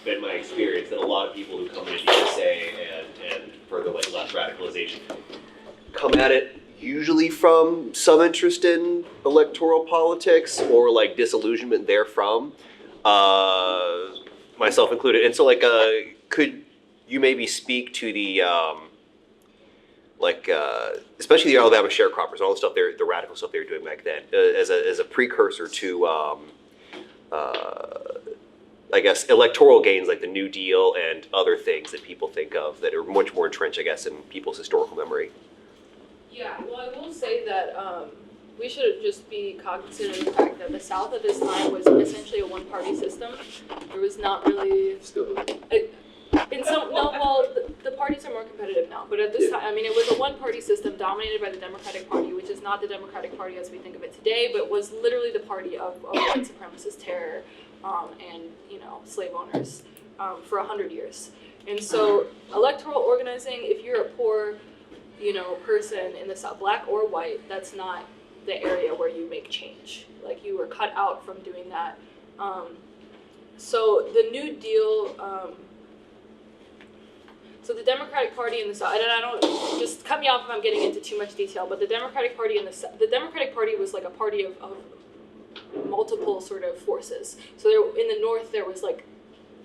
been my experience that a lot of people who come into DSA and further like left radicalization come at it usually from some interest in electoral politics or like disillusionment therefrom, myself included. And so like, could you maybe speak to the, especially the Alabama sharecroppers and all the stuff the radical stuff they were doing back then, as a precursor to, I guess, electoral gains like the New Deal and other things that people think of that are much more entrenched, I guess, in people's historical memory. Yeah, well, I will say that we should just be cognizant of the fact that the South at this time was essentially a one-party system. There was not really... the parties are more competitive now, but at this time, I mean, it was a one-party system dominated by the Democratic Party, which is not the Democratic Party as we think of it today, but was literally the party of white supremacist terror and, you know, slave owners for 100 years. And so electoral organizing, if you're a poor, you know, person in the South, black or white, that's not the area where you make change. Like, you were cut out from doing that. So the New Deal... So the Democratic Party in the South, and I don't, just cut me off if I'm getting into too much detail, but the Democratic Party in the Democratic Party was like a party of multiple sort of forces. So there, in the North, there was like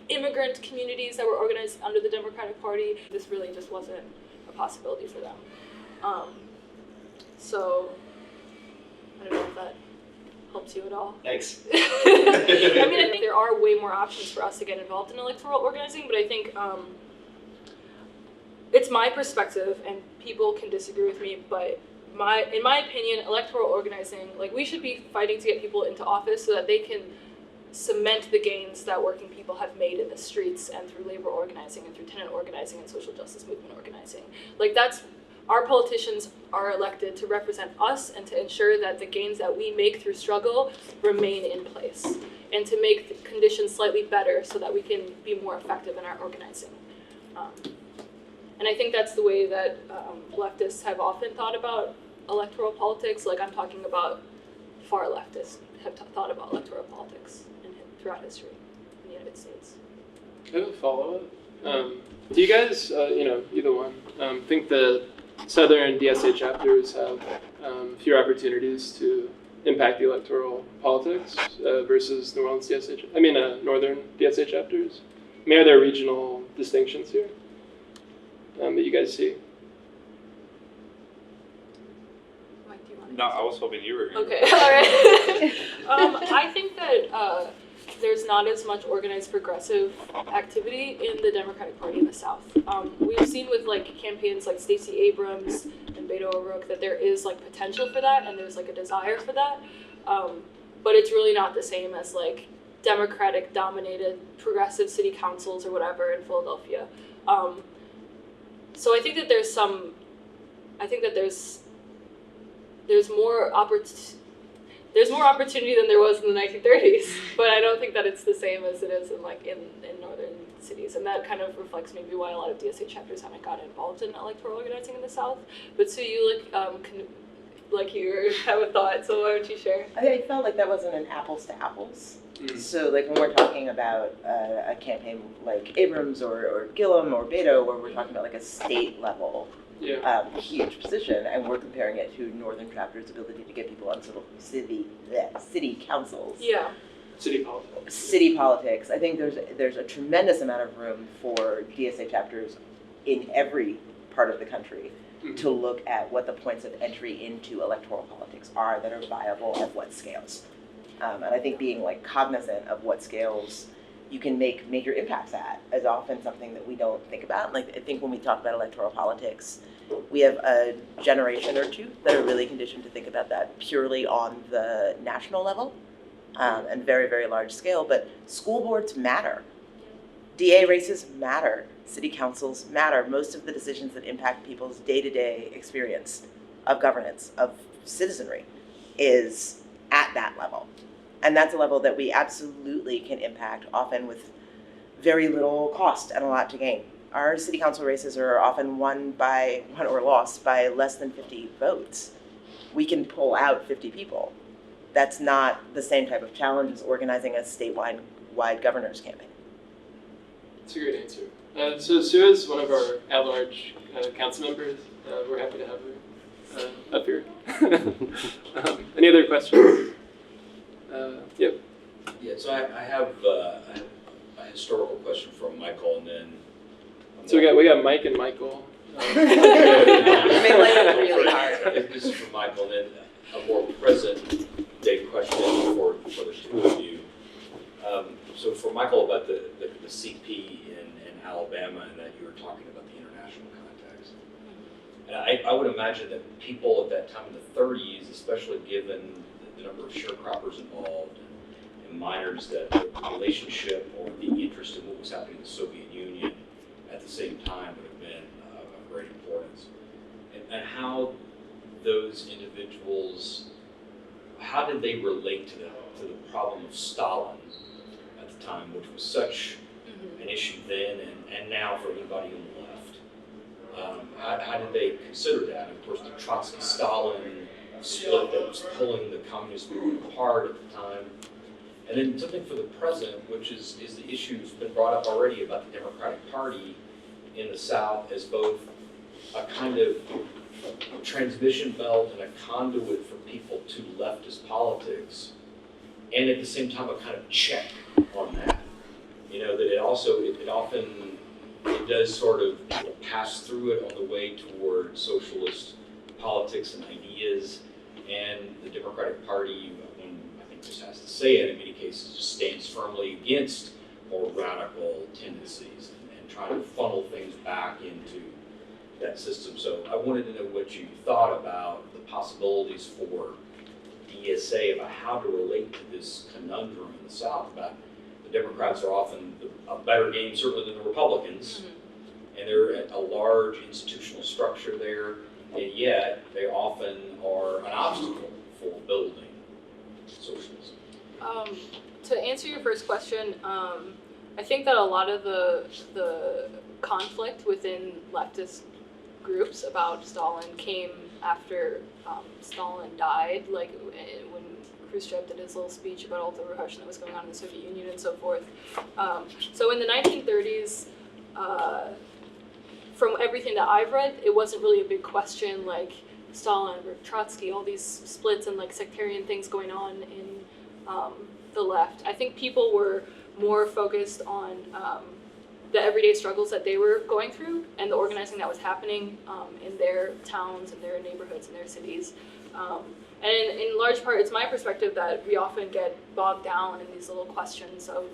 immigrant communities that were organized under the Democratic Party. This really just wasn't a possibility for them. So I don't know if that helps you at all. Thanks. I mean, I think there are way more options for us to get involved in electoral organizing, but I think it's my perspective, and people can disagree with me, but in my opinion, electoral organizing, like, we should be fighting to get people into office so that they can cement the gains that working people have made in the streets and through labor organizing and through tenant organizing and social justice movement organizing. Like, that's, our politicians are elected to represent us and to ensure that the gains that we make through struggle remain in place, and to make the conditions slightly better so that we can be more effective in our organizing. And I think that's the way that leftists have often thought about electoral politics. Like, I'm talking about far leftists have thought about electoral politics throughout history in the United States. I have a follow-up. Do you guys, either one, think that Southern DSA chapters have fewer opportunities to impact the electoral politics versus New Orleans DSA, Northern DSA chapters? I mean, are there regional distinctions here that you guys see? Mike, do you want to? No, I was hoping you were here. Okay, all right. I think that there's not as much organized progressive activity in the Democratic Party in the South. We've seen with like campaigns like Stacey Abrams and Beto O'Rourke that there is like potential for that, and there's like a desire for that. But it's really not the same as like Democratic dominated progressive city councils or whatever in Philadelphia. So I think that there's more opportunity than there was in the 1930s, but I don't think that it's the same as it is in northern cities, and that kind of reflects maybe why a lot of DSA chapters haven't gotten involved in electoral organizing in the South. But so you you have a thought, so why don't you share? I felt like that wasn't an apples to apples. So like when we're talking about a campaign like Abrams or Gillum or Beto, where we're talking about like a state level huge position, and we're comparing it to Northern chapters' ability to get people on city councils. Yeah. City politics. I think there's a tremendous amount of room for DSA chapters in every part of the country to look at what the points of entry into electoral politics are that are viable at what scales. And I think being like cognizant of what scales you can make major impacts at is often something that we don't think about. Like, I think when we talk about electoral politics, we have a generation or two that are really conditioned to think about that purely on the national level and very, very large scale. But school boards matter. DA races matter. City councils matter. Most of the decisions that impact people's day-to-day experience of governance, of citizenry, is at that level. And that's a level that we absolutely can impact, often with very little cost and a lot to gain. Our city council races are often won or lost by less than 50 votes. We can pull out 50 people. That's not the same type of challenge as organizing a statewide governor's campaign. That's a great answer. So Sue is one of our at-large council members. We're happy to have her up here. Any other questions? Yep. Yeah, so I have a historical question from Michael, and then. So we got Mike and Michael. Made life really hard. This is from Michael, and then a more present day question for the two of you. So for Michael about the CP in Alabama, and that you were talking about the international context. And I would imagine that people at that time in the 30s, especially given the number of sharecroppers involved and miners, that the relationship or the interest in what was happening in the Soviet Union at the same time would have been of great importance. And how those individuals, how did they relate to the problem of Stalin at the time, which was such an issue then and now for anybody on the left? How did they consider that? And of course, the Trotsky-Stalin split that was pulling the communist movement apart at the time. And then something for the present, which is the issue that's been brought up already about the Democratic Party in the South as both a kind of transmission belt and a conduit for people to leftist politics, and at the same time a kind of check on that. You know, that it often does sort of pass through it on the way toward socialist politics and ideas, and the Democratic Party, I think just has to say it in many cases, just stands firmly against more radical tendencies and trying to funnel things back into that system. So I wanted to know what you thought about the possibilities for DSA, about how to relate to this conundrum in the South about the Democrats are often a better game certainly than the Republicans, and they're a large institutional structure there, and yet they often are an obstacle for building socialism. To answer your first question, I think that a lot of the conflict within leftist groups about Stalin came after Stalin died, like when Khrushchev did his little speech about all the repression that was going on in the Soviet Union and so forth. So in the 1930s, from everything that I've read, it wasn't really a big question like Stalin or Trotsky, all these splits and like sectarian things going on in the left. I think people were more focused on the everyday struggles that they were going through and the organizing that was happening in their towns and their neighborhoods and their cities. And in large part, it's my perspective that we often get bogged down in these little questions of,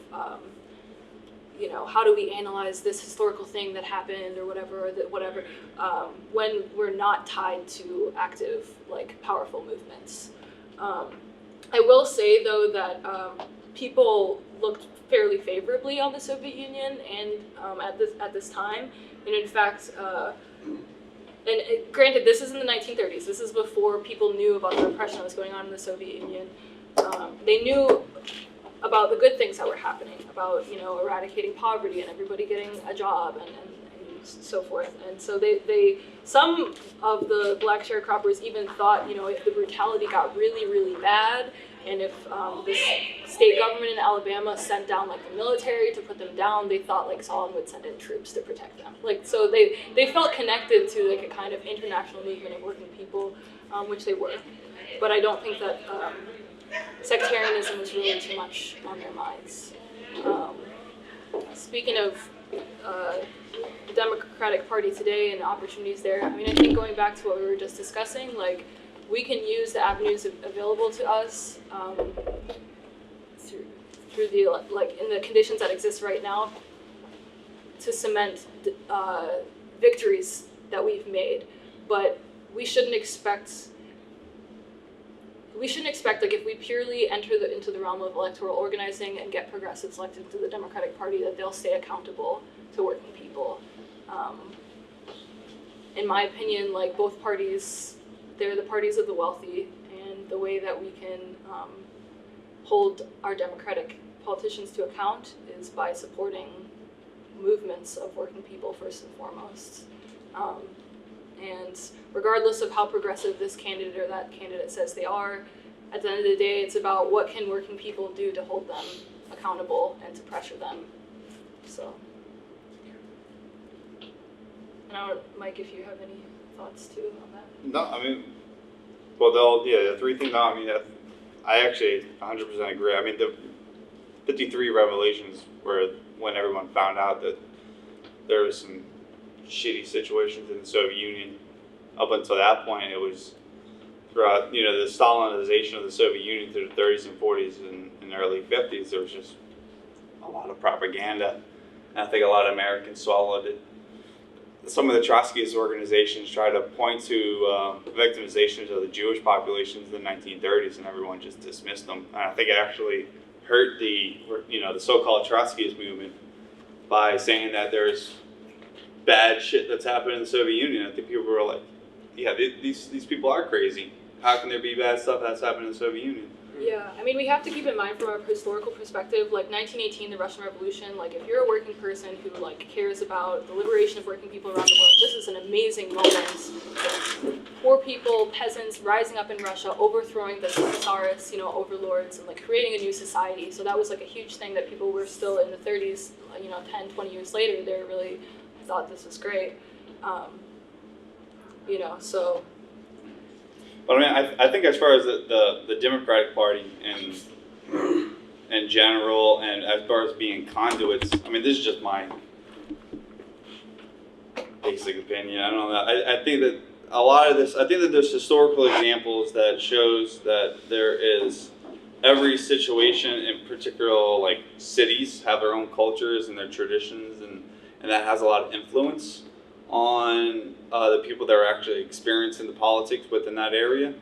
how do we analyze this historical thing that happened or whatever, when we're not tied to active, like, powerful movements. I will say, though, that people looked fairly favorably on the Soviet Union and at this time, and in fact, granted, this is in the 1930s. This is before people knew about the repression that was going on in the Soviet Union. They knew about the good things that were happening, about eradicating poverty and everybody getting a job and so forth. And so some of the black sharecroppers even thought, if the brutality got really, really bad, and if the state government in Alabama sent down like the military to put them down, they thought like Stalin would send in troops to protect them. Like, so they felt connected to like a kind of international movement of working people, which they were. But I don't think that sectarianism was really too much on their minds. Speaking of the Democratic Party today and the opportunities there, I mean, I think going back to what we were just discussing, like, we can use the avenues available to us through the, like, in the conditions that exist right now to cement victories that we've made. But we shouldn't expect, like, if we purely enter into the realm of electoral organizing and get progressives elected to the Democratic Party, that they'll stay accountable to working people. In my opinion, like, both parties, they're the parties of the wealthy, and the way that we can hold our Democratic politicians to account is by supporting movements of working people first and foremost. And regardless of how progressive this candidate or that candidate says they are, at the end of the day, it's about what can working people do to hold them accountable and to pressure them. So. And I don't, Mike, if you have any thoughts too on that. No, I mean, well, the three things. No, I mean, I actually 100% agree. I mean, the 53 revelations were when everyone found out that there was some shitty situations in the Soviet Union. Up until that point, it was throughout, the Stalinization of the Soviet Union through the 30s and 40s and early 50s. There was just a lot of propaganda, and I think a lot of Americans swallowed it. Some of the Trotskyist organizations tried to point to victimizations of the Jewish populations in the 1930s, and everyone just dismissed them. And I think it actually hurt the so-called Trotskyist movement by saying that there's bad shit that's happened in the Soviet Union. I think people were like, yeah, these people are crazy. How can there be bad stuff that's happened in the Soviet Union? Yeah, I mean, we have to keep in mind from a historical perspective, like 1918, the Russian Revolution, like if you're a working person who like cares about the liberation of working people around the world, this is an amazing moment. Poor people, peasants rising up in Russia, overthrowing the Tsarists, overlords, and like creating a new society. So that was like a huge thing that people were still in the 30s, 10, 20 years later, they really thought this was great. So. But I mean, I think as far as the Democratic Party in general, and as far as being conduits, I mean, this is just my basic opinion. I don't know. I think that a lot of this, I think that there's historical examples that shows that there is every situation in particular, like cities have their own cultures and their traditions, and that has a lot of influence on the people that are actually experiencing the politics within that area.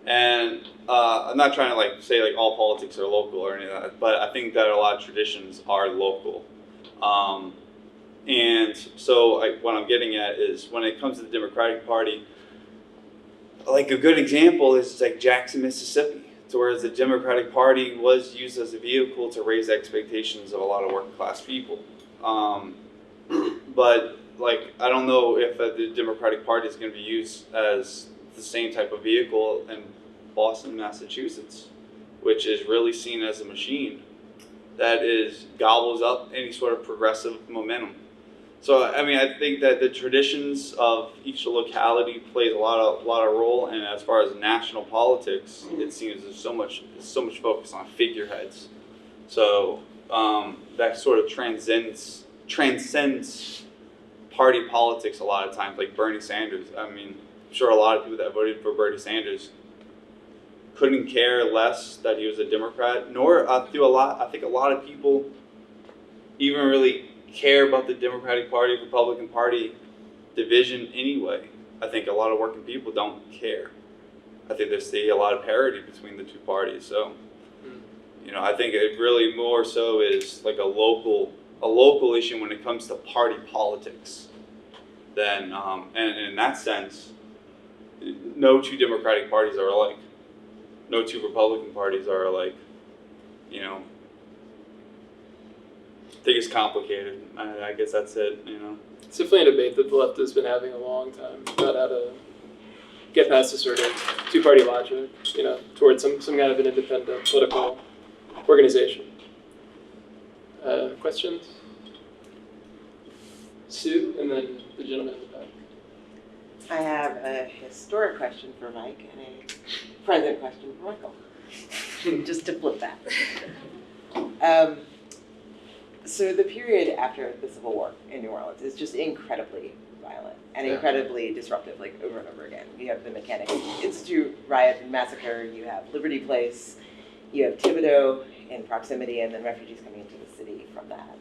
And I'm not trying to say all politics are local or anything like that, but I think that a lot of traditions are local. And so what I'm getting at is when it comes to the Democratic Party, like a good example is like Jackson, Mississippi, to whereas the Democratic Party was used as a vehicle to raise expectations of a lot of working class people. But I don't know if the Democratic Party is going to be used as the same type of vehicle in Boston, Massachusetts, which is really seen as a machine that gobbles up any sort of progressive momentum. So I mean, I think that the traditions of each locality plays a lot of role, and as far as national politics, it seems there's so much focus on figureheads. So that sort of transcends party politics a lot of times, like Bernie Sanders. I mean, I'm sure a lot of people that voted for Bernie Sanders couldn't care less that he was a Democrat, nor I think a lot of people even really care about the Democratic Party, Republican Party division anyway. I think a lot of working people don't care. I think they see a lot of parity between the two parties. So, I think it really more so is like a local issue when it comes to party politics. Then, and in that sense, no two Democratic parties are alike. No two Republican parties are alike. I think it's complicated. I guess that's it. It's definitely a debate that the left has been having a long time about how to get past the sort of two-party logic, towards some kind of an independent political organization. Questions? Sue, and then the gentleman in the back. I have a historic question for Mike and a present question for Michael. Just to flip that. So the period after the Civil War in New Orleans is just incredibly violent and incredibly disruptive, over and over again. You have the Mechanic Institute riot and massacre, you have Liberty Place, you have Thibodeau in proximity, and then refugees coming into the city from that.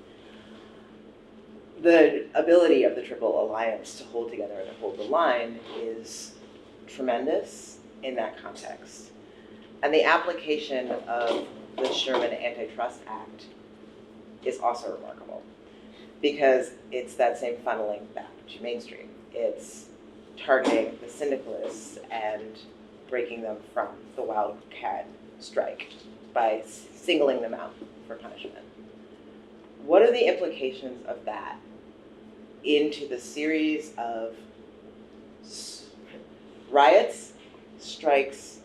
The ability of the Triple Alliance to hold together and to hold the line is tremendous in that context. And the application of the Sherman Antitrust Act is also remarkable because it's that same funneling back to mainstream. It's targeting the syndicalists and breaking them from the wildcat strike by singling them out for punishment. What are the implications of that into the series of riots, strikes,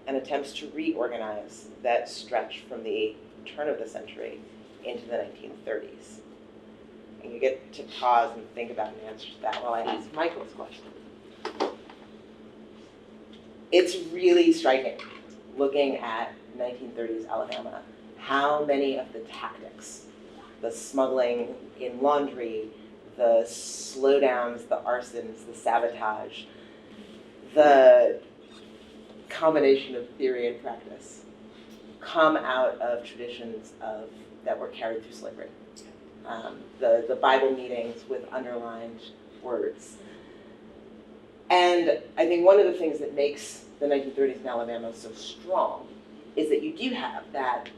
and attempts to reorganize that stretch from the turn of the century into the 1930s? And you get to pause and think about an answer to that while I ask Michael's question. It's really striking, looking at 1930s Alabama, how many of the tactics, the smuggling in laundry, the slowdowns, the arsons, the sabotage, the combination of theory and practice, come out of traditions that were carried through slavery. The Bible meetings with underlined words. And I think one of the things that makes the 1930s in Alabama so strong is that you do have that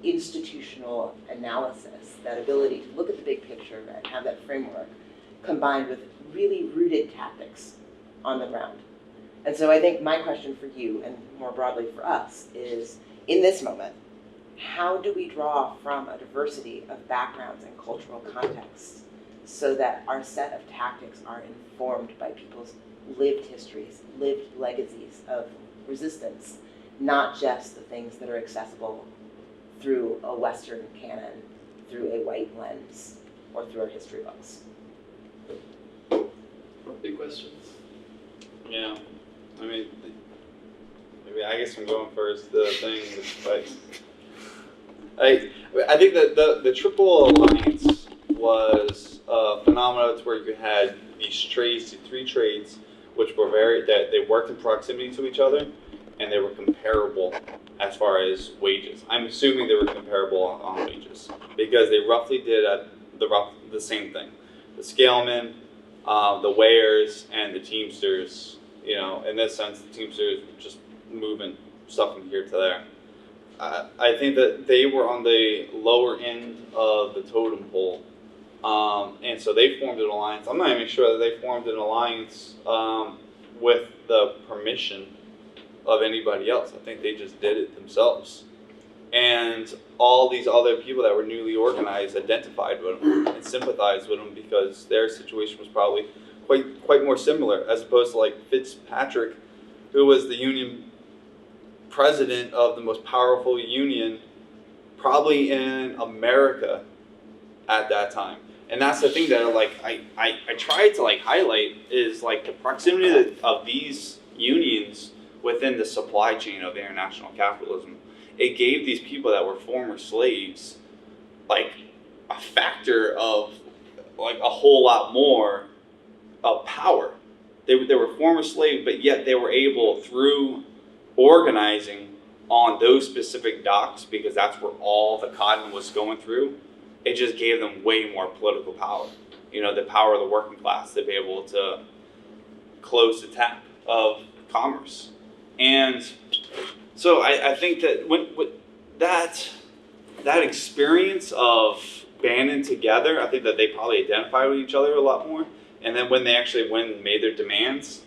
institutional analysis, that ability to look at the big picture and have that framework combined with really rooted tactics on the ground. And so I think my question for you, and more broadly for us, is in this moment, how do we draw from a diversity of backgrounds and cultural contexts so that our set of tactics are informed by people's lived histories, lived legacies of resistance, not just the things that are accessible through a Western canon, through a white lens, or through our history books? Big questions. Yeah, I mean, maybe I guess I'm going first. The thing is, like, I think that the Triple Alliance was a phenomenon to where you had these trades, the three trades, which were that they worked in proximity to each other, and they were comparable as far as wages. I'm assuming they were comparable on wages because they roughly did the same thing. The scalemen, the weighers, and the teamsters. You know, in this sense, the teamsters were just moving stuff from here to there. I think that they were on the lower end of the totem pole. And so they formed an alliance. I'm not even sure that they formed an alliance with the permission of anybody else. I think they just did it themselves. And all these other people that were newly organized identified with them and sympathized with them because their situation was probably quite more similar, as opposed to like Fitzpatrick, who was the Union president of the most powerful union probably in America at that time. And that's the thing that like I tried to like highlight is like the proximity of these unions within the supply chain of international capitalism. It gave these people that were former slaves like a factor of like a whole lot more of power. They were former slaves, but yet they were able, through organizing on those specific docks, because that's where all the cotton was going through, it just gave them way more political power. You know, the power of the working class to be able to close the tap of commerce. And so I think that when that experience of banding together, I think that they probably identify with each other a lot more. And then when they actually went and made their demands,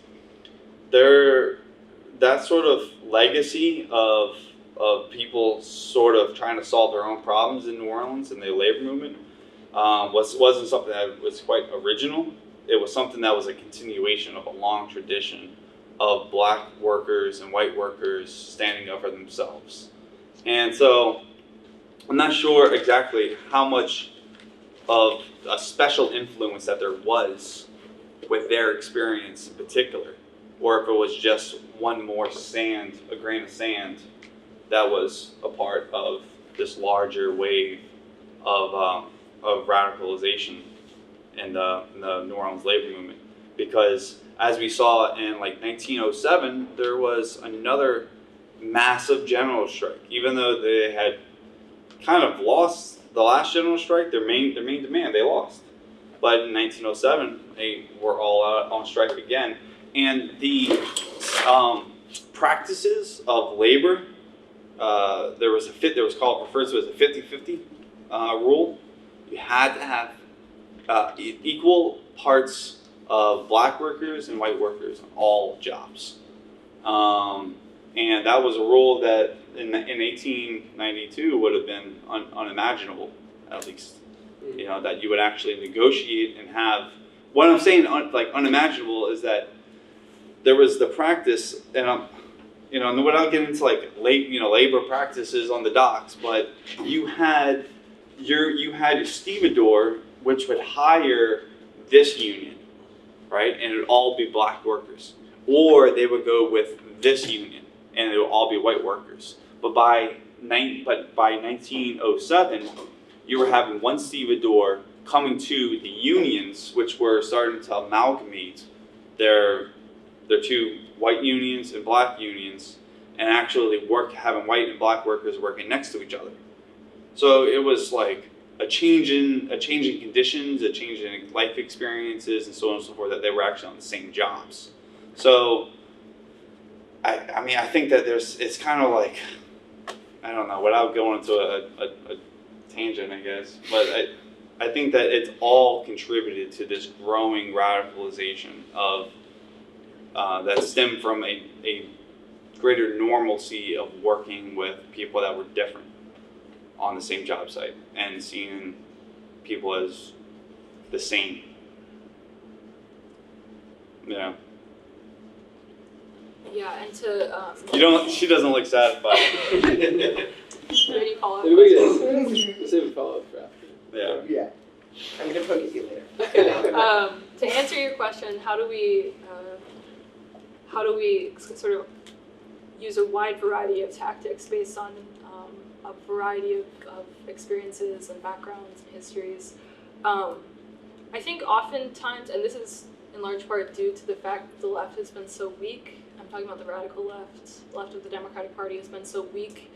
that sort of legacy of people sort of trying to solve their own problems in New Orleans and the labor movement wasn't something that was quite original. It was something that was a continuation of a long tradition of black workers and white workers standing up for themselves. And so I'm not sure exactly how much of a special influence that there was with their experience in particular, or if it was just one more sand, a grain of sand, that was a part of this larger wave of radicalization in the New Orleans labor movement. Because as we saw in like 1907, there was another massive general strike. Even though they had kind of lost the last general strike, their main demand, they lost. But in 1907, they were all out on strike again. And the practices of labor, there was referred to as a 50-50 rule. You had to have equal parts of black workers and white workers on all jobs. And that was a rule that in 1892 would have been unimaginable, at least. You know, that you would actually negotiate and have. What I'm saying, unimaginable, is that there was the practice, and without getting into like labor practices on the docks, but you had your stevedore which would hire this union, right? And it would all be black workers. Or they would go with this union and it would all be white workers. But by 1907, you were having one stevedore coming to the unions, which were starting to amalgamate their two white unions and black unions, and actually having white and black workers working next to each other. So it was like a change in conditions, a change in life experiences, and so on and so forth, that they were actually on the same jobs. So I mean, I think that it's kind of like, I don't know, without going into a tangent, I guess, but I think that it's all contributed to this growing radicalization of that stemmed from a greater normalcy of working with people that were different on the same job site and seeing people as the same. Yeah. Yeah, and to She doesn't look satisfied. Any follow-up Maybe we questions? can save a follow-up for after. Yeah. Yeah. I'm gonna poke at you later. To answer your question, how do we sort of use a wide variety of tactics based on a variety of experiences and backgrounds and histories? I think oftentimes, and this is in large part due to the fact that the left has been so weak. I'm talking about the radical left of the Democratic Party has been so weak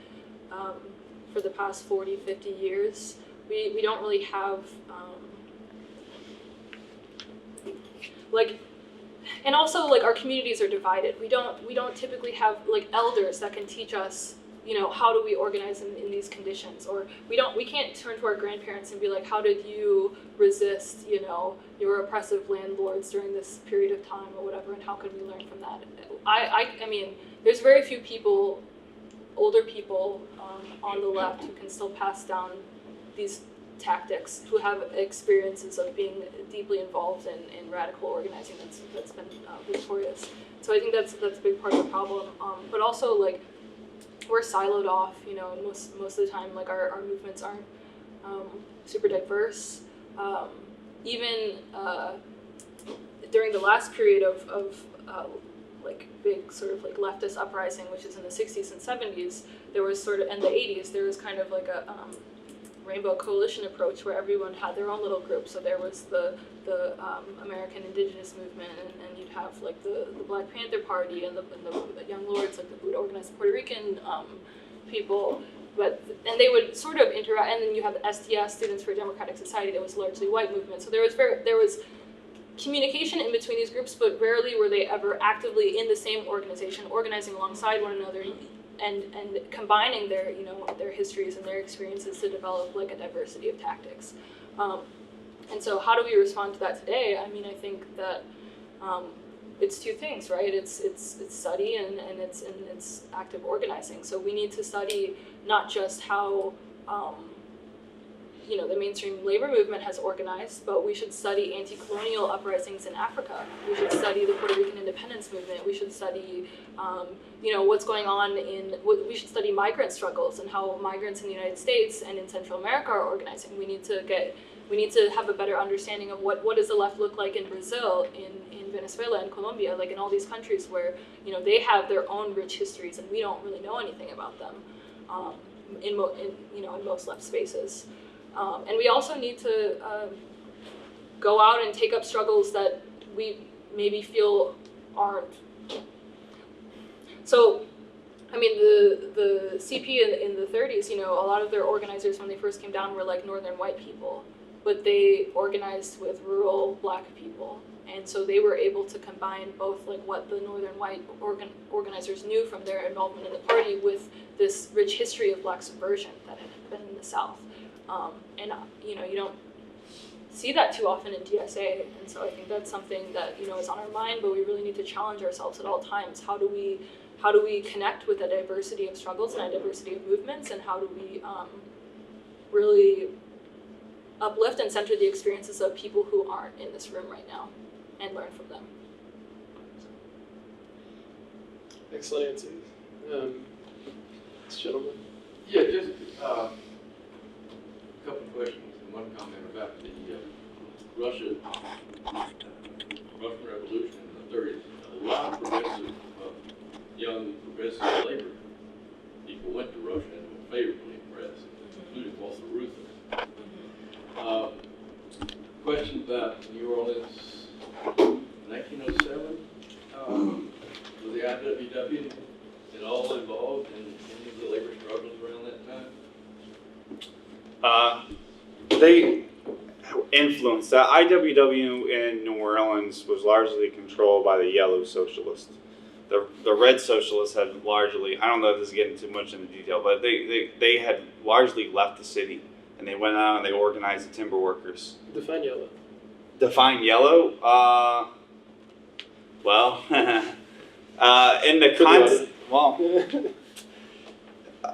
for the past 40, 50 years. We don't really have and also like our communities are divided. We don't typically have like elders that can teach us, you know, how do we organize in these conditions, or we can't turn to our grandparents and be like, how did you resist, you know, your oppressive landlords during this period of time or whatever, and how could we learn from that? I mean, there's very few people, older people on the left who can still pass down these tactics, who have experiences of being deeply involved in radical organizing that's been victorious. So I think that's a big part of the problem. But also like we're siloed off, you know, and most of the time like our movements aren't super diverse. Even during the last period of like big sort of like leftist uprising, which is in the 60s and 70s, there was sort of, and the 80s, there was kind of like a rainbow coalition approach where everyone had their own little group. So there was the American Indigenous movement, and you'd have like the Black Panther Party and the Young Lords, like who would organize the Puerto Rican people. And they would sort of interact, and then you have the STS, Students for a Democratic Society, that was largely white movement. So there was communication in between these groups, but rarely were they ever actively in the same organization, organizing alongside one another and combining their, you know, their histories and their experiences to develop like a diversity of tactics. And so how do we respond to that today? I mean, I think that it's two things, right? It's study and it's active organizing. So we need to study not just how you know, the mainstream labor movement has organized, but we should study anti-colonial uprisings in Africa. We should study the Puerto Rican independence movement. We should study, you know, what's going on we should study migrant struggles and how migrants in the United States and in Central America are organizing. We need to have a better understanding of what does the left look like in Brazil, in Venezuela, and Colombia, like in all these countries where, you know, they have their own rich histories and we don't really know anything about them in most left spaces. And we also need to go out and take up struggles that we maybe feel aren't. So, I mean, the CP in the 30s, you know, a lot of their organizers when they first came down were like northern white people, but they organized with rural black people. And so they were able to combine both like what the northern white organizers knew from their involvement in the party with this rich history of black subversion that had been in the South. And you know, you don't see that too often in DSA, and so I think that's something that, you know, is on our mind, but we really need to challenge ourselves at all times. How do we connect with a diversity of struggles and a diversity of movements, and how do we really uplift and center the experiences of people who aren't in this room right now and learn from them? Excellent answers. This gentleman. Yeah, just a couple of questions. one comment about the Russian Revolution in the 30s. A lot of progressive, young progressive labor people went to Russia and were favorably impressed, including Walter Reuther. Question about New Orleans, 1907. Was the IWW at all involved in any of the labor struggles around that time? They influenced that. IWW in New Orleans was largely controlled by the yellow socialists. The red socialists had largely, I don't know if this is getting too much into detail, but they had largely left the city, and they went out and they organized the timber workers. Define yellow. Define yellow? Well, in the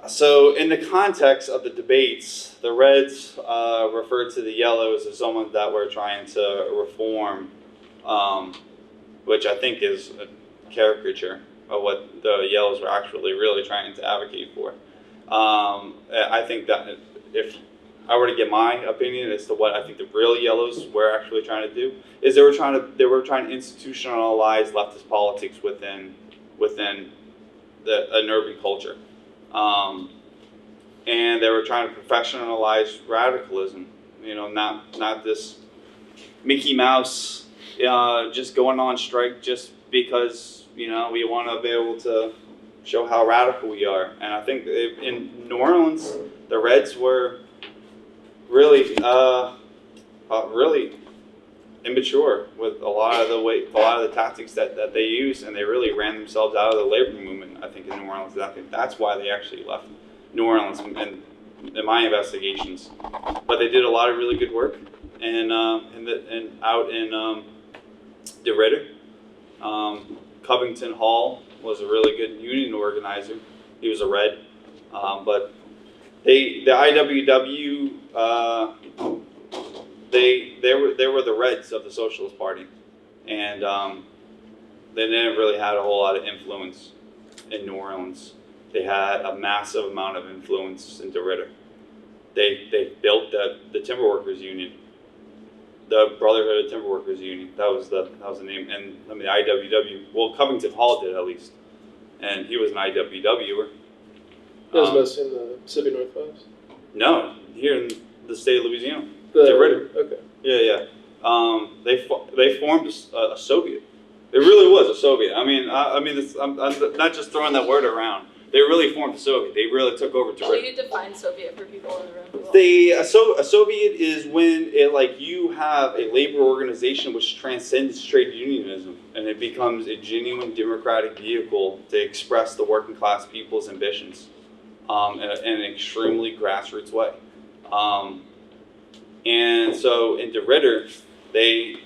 so in the context of the debates, the Reds referred to the Yellows as someone that were trying to reform, which I think is a caricature of what the Yellows were actually really trying to advocate for. I think that if I were to get my opinion as to what I think the real Yellows were actually trying to do, is they were trying to institutionalize leftist politics within an urban culture. And they were trying to professionalize radicalism, not this Mickey Mouse just going on strike just because, we want to be able to show how radical we are. And I think in New Orleans, the Reds were really, really immature with a lot of the tactics that they used, and they really ran themselves out of the labor movement, I think, in New Orleans. And I think that's why they actually left New Orleans in my investigations. But they did a lot of really good work and out in DeRidder. Covington Hall was a really good union organizer. He was a Red. But the IWW, they were the Reds of the Socialist Party, and they didn't really have a whole lot of influence in New Orleans. They had a massive amount of influence in DeRidder. They built the Timber Workers Union, the Brotherhood of Timber Workers Union. That was the name. And I mean, the IWW. Well, Covington Hall did at least, and he was an IWWer. That was mostly in the Pacific Northwest. No, here in the state of Louisiana. DeRidder. Okay. Yeah. They formed a Soviet. It really was a Soviet. I'm not just throwing that word around. They really formed a Soviet. They really took over So DeRidder. you define Soviet for people in the room. A Soviet is when you have a labor organization which transcends trade unionism, and it becomes a genuine democratic vehicle to express the working class people's ambitions in an extremely grassroots way. And so in DeRidder, they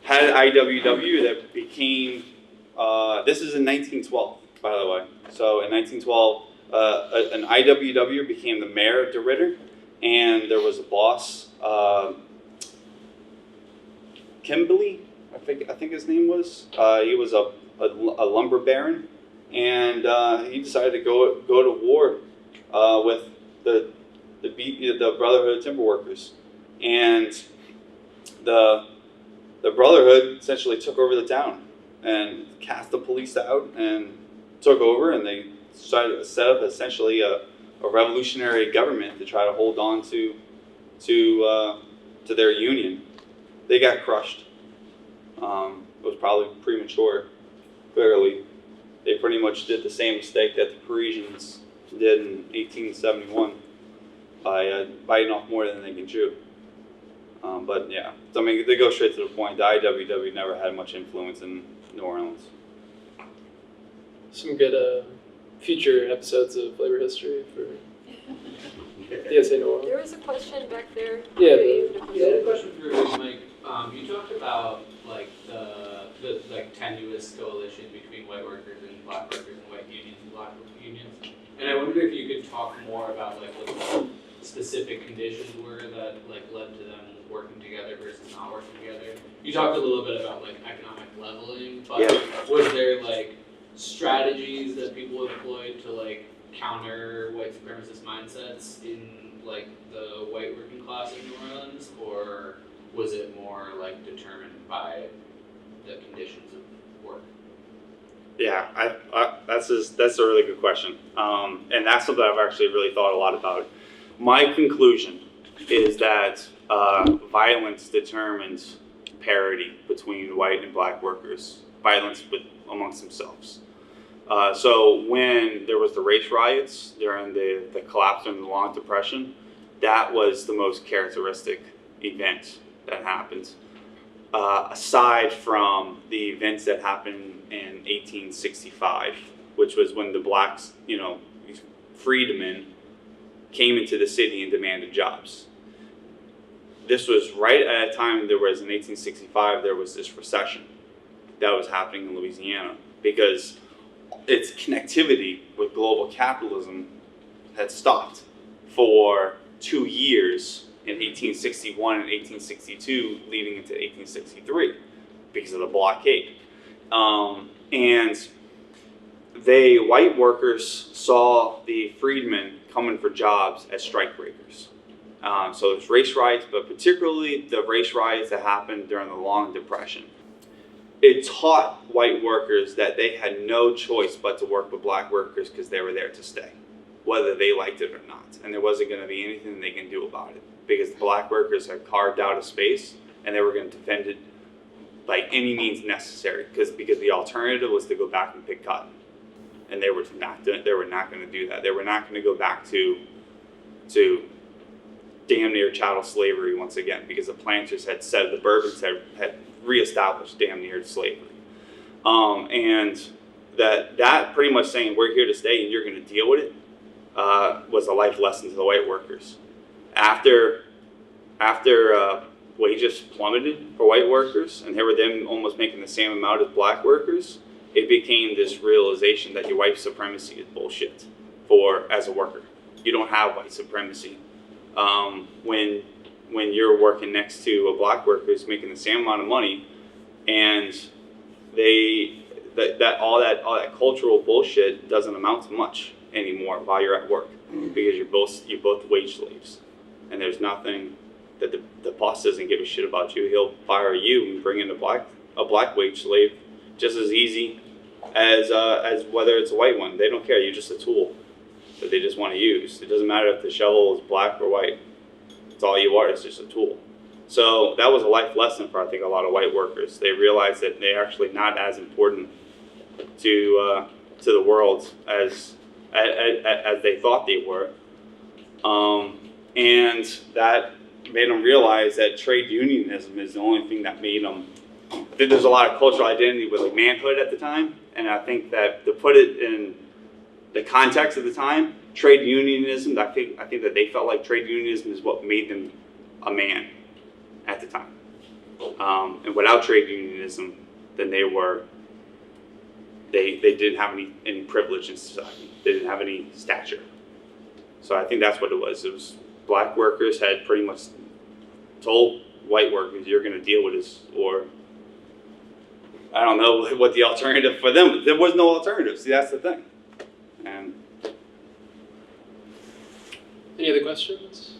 had an IWW that became, this is in 1912, by the way. So in 1912, an IWW became the mayor of DeRidder, and there was a boss, Kimberly, I think his name was. He was a lumber baron, and he decided to go to war with the Brotherhood of Timber Workers, and the Brotherhood essentially took over the town and cast the police out and took over, and they started to set up essentially a revolutionary government to try to hold on to their union. They got crushed. It was probably premature. Clearly, they pretty much did the same mistake that the Parisians did in 1871 by biting off more than they can chew. But yeah, I mean, they go straight to the point. The IWW never had much influence in New Orleans. Some good future episodes of labor history for DSA New Orleans. There was a question back there. Yeah, The question for you, Mike. You talked about like the tenuous coalition between white workers and black workers and white unions and black unions. And I wonder if you could talk more about like what the specific conditions were that like led to them working together versus not working together. You talked a little bit about like economic leveling, but was there like strategies that people employed to like counter white supremacist mindsets in like the white working class in New Orleans, or was it more like determined by the conditions of work? Yeah, that's a really good question, and that's something I've actually really thought a lot about. My conclusion is that violence determines parity between white and black workers, violence amongst themselves. So when there was the race riots during the collapse during the Long Depression, that was the most characteristic event that happened. Aside from the events that happened in 1865, which was when the blacks, freedmen came into the city and demanded jobs. This was right at a time there was, in 1865, there was this recession that was happening in Louisiana because its connectivity with global capitalism had stopped for 2 years in 1861 and 1862, leading into 1863 because of the blockade. And white workers saw the freedmen coming for jobs as strikebreakers. So there's race riots, but particularly the race riots that happened during the Long Depression. It taught white workers that they had no choice but to work with black workers because they were there to stay, whether they liked it or not. And there wasn't going to be anything they can do about it because the black workers had carved out a space and they were going to defend it by any means necessary because the alternative was to go back and pick cotton. And they were not going to do that. They were not going to go back to damn near chattel slavery once again because the planters had said, the Bourbons had reestablished damn near slavery. And that pretty much saying we're here to stay and you're going to deal with it was a life lesson to the white workers. After wages plummeted for white workers and they were then almost making the same amount as black workers, it became this realization that your white supremacy is bullshit as a worker. You don't have white supremacy. When you're working next to a black worker who's making the same amount of money and all that cultural bullshit doesn't amount to much anymore while you're at work because you're both wage slaves. And there's nothing that the boss doesn't give a shit about you. He'll fire you and bring in a black wage slave just as easy as whether it's a white one. They don't care. You're just a tool that they just want to use. It doesn't matter if the shovel is black or white. It's all you are. It's just a tool. So that was a life lesson for, I think, a lot of white workers. They realized that they're actually not as important to the world as they thought they were. And that made them realize that trade unionism is the only thing that made them. I think there's a lot of cultural identity with like manhood at the time, and I think that to put it in the context of the time, trade unionism, I think that they felt like trade unionism is what made them a man at the time. And without trade unionism, then they didn't have any privilege in society. They didn't have any stature. So I think that's what it was. It was black workers had pretty much told white workers, you're going to deal with this, or I don't know what the alternative for them. There was no alternative. See, that's the thing. And Any other questions?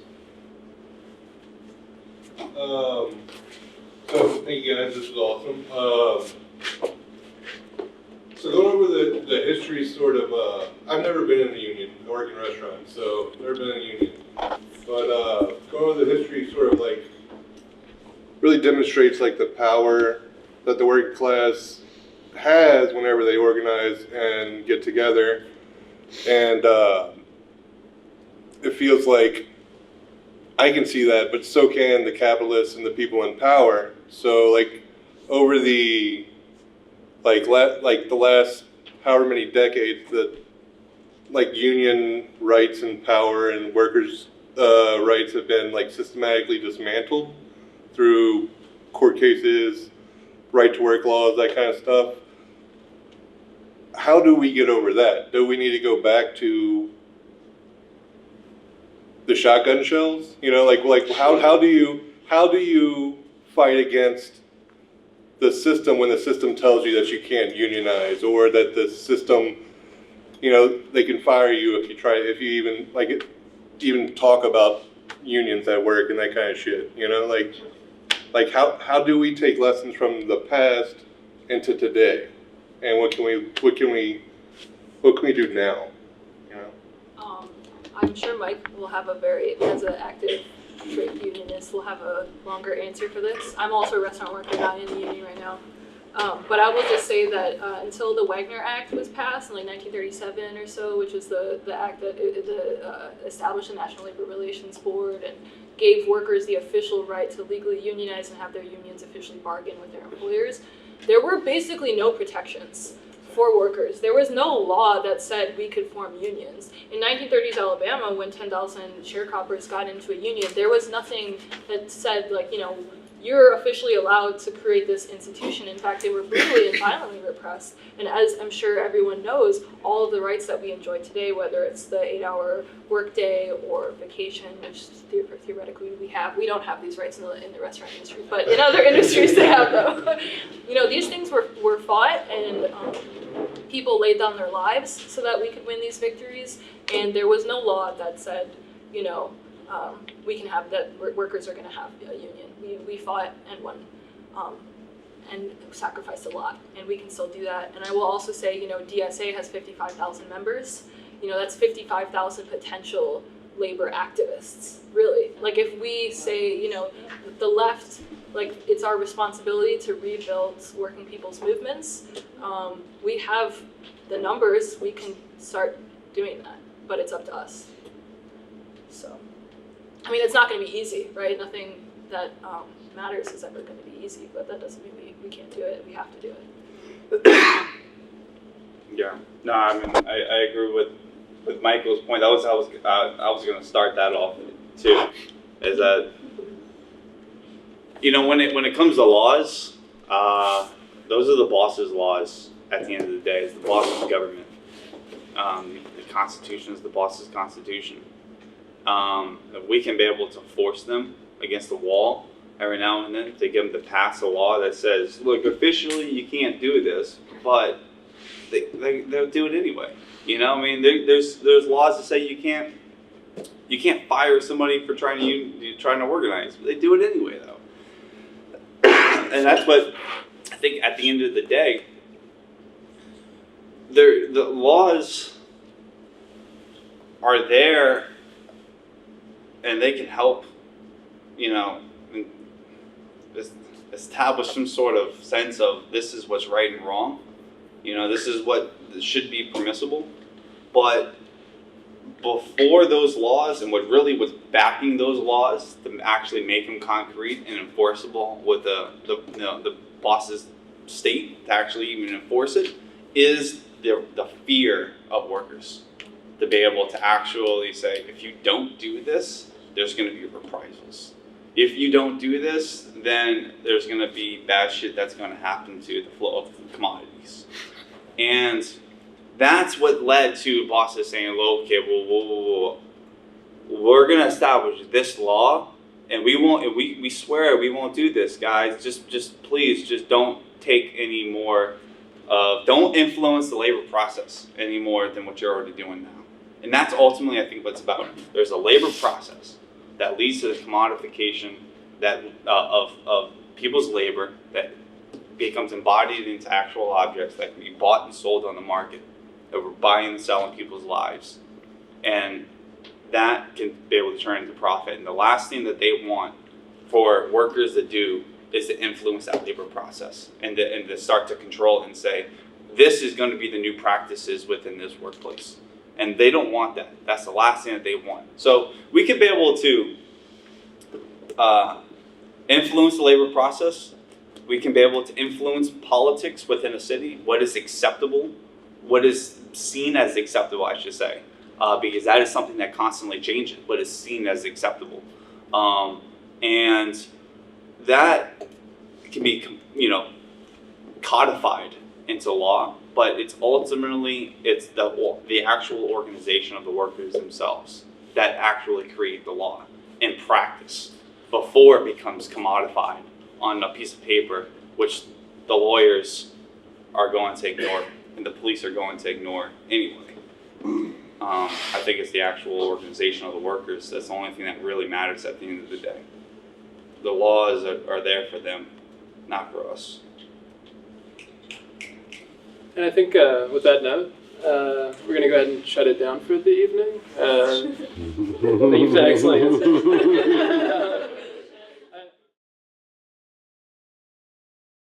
So thank you guys, this was awesome. So going over the history sort of, I've never been in a union. I work in restaurants, so never been in a union. But going over the history sort of like really demonstrates like the power that the working class has whenever they organize and get together. And it feels like I can see that, but so can the capitalists and the people in power. So like over the the last however many decades that like union rights and power and workers' rights have been like systematically dismantled through court cases, right to work laws, that kind of stuff. How do we get over that? Do we need to go back to the shotgun shells? You know, like how do you fight against the system when the system tells you that you can't unionize, or that the system, you know, they can fire you if you even even talk about unions at work and that kind of shit. You know, like how do we take lessons from the past into today, and what can we do now? You know. I'm sure Mike will have as an active trade unionist, will have a longer answer for this. I'm also a restaurant worker, not in the union right now. But I will just say that until the Wagner Act was passed in like 1937 or so, which was the act that established the National Labor Relations Board and gave workers the official right to legally unionize and have their unions officially bargain with their employers, there were basically no protections for workers. There was no law that said we could form unions. In 1930s Alabama, when 10,000 sharecroppers got into a union, there was nothing that said, like, you know, you're officially allowed to create this institution. In fact, they were brutally and violently repressed. And as I'm sure everyone knows, all of the rights that we enjoy today, whether it's the 8-hour workday or vacation, which theoretically we don't have these rights in the restaurant industry, but in other industries they have them. You know, these things were fought, and people laid down their lives so that we could win these victories. And there was no law that said, you know, we can have that. Workers are going to have a union. We fought and won, and sacrificed a lot, and we can still do that. And I will also say, you know, DSA has 55,000 members. You know, that's 55,000 potential labor activists. Really, like if we say, you know, the left, like it's our responsibility to rebuild working people's movements. We have the numbers. We can start doing that, but it's up to us. So. I mean, it's not going to be easy, right? Nothing that matters is ever going to be easy, but that doesn't mean we can't do it. We have to do it. Yeah. No, I mean, I agree with Michael's point. I was going to start that off too, is that, you know, when it comes to laws, those are the boss's laws. At the end of the day, it's the boss's government. The Constitution is the boss's constitution. We can be able to force them against the wall every now and then to get them to pass a law that says, look, officially you can't do this, but they'll do it anyway. You know, I mean, there's laws that say you can't fire somebody for trying to organize. But they do it anyway, though. And that's what I think. At the end of the day, the laws are there. And they can help, you know, establish some sort of sense of this is what's right and wrong. You know, this is what should be permissible. But before those laws, and what really was backing those laws to actually make them concrete and enforceable with the boss's state to actually even enforce it, is the fear of workers. To be able to actually say, if you don't do this, there's going to be reprisals. If you don't do this, then there's going to be bad shit that's going to happen to the flow of commodities. And that's what led to bosses saying, okay, well, we're going to establish this law, and we swear we won't do this, guys. Just please, just don't take any more, don't influence the labor process any more than what you're already doing now. And that's ultimately, I think, what it's about. There's a labor process that leads to the commodification that of people's labor that becomes embodied into actual objects that can be bought and sold on the market, that we're buying and selling people's lives. And that can be able to turn into profit. And the last thing that they want for workers to do is to influence that labor process and to start to control and say, this is going to be the new practices within this workplace. And they don't want that. That's the last thing that they want. So we could be able to influence the labor process. We can be able to influence politics within a city, what is acceptable, what is seen as acceptable, I should say, because that is something that constantly changes, what is seen as acceptable. And that can be, you know, codified into law, but it's ultimately, it's the actual organization of the workers themselves that actually create the law in practice before it becomes commodified on a piece of paper, which the lawyers are going to ignore and the police are going to ignore anyway. I think it's the actual organization of the workers that's the only thing that really matters at the end of the day. The laws are there for them, not for us. And I think with that note, we're going to go ahead and shut it down for the evening. Thank you for that excellent answer.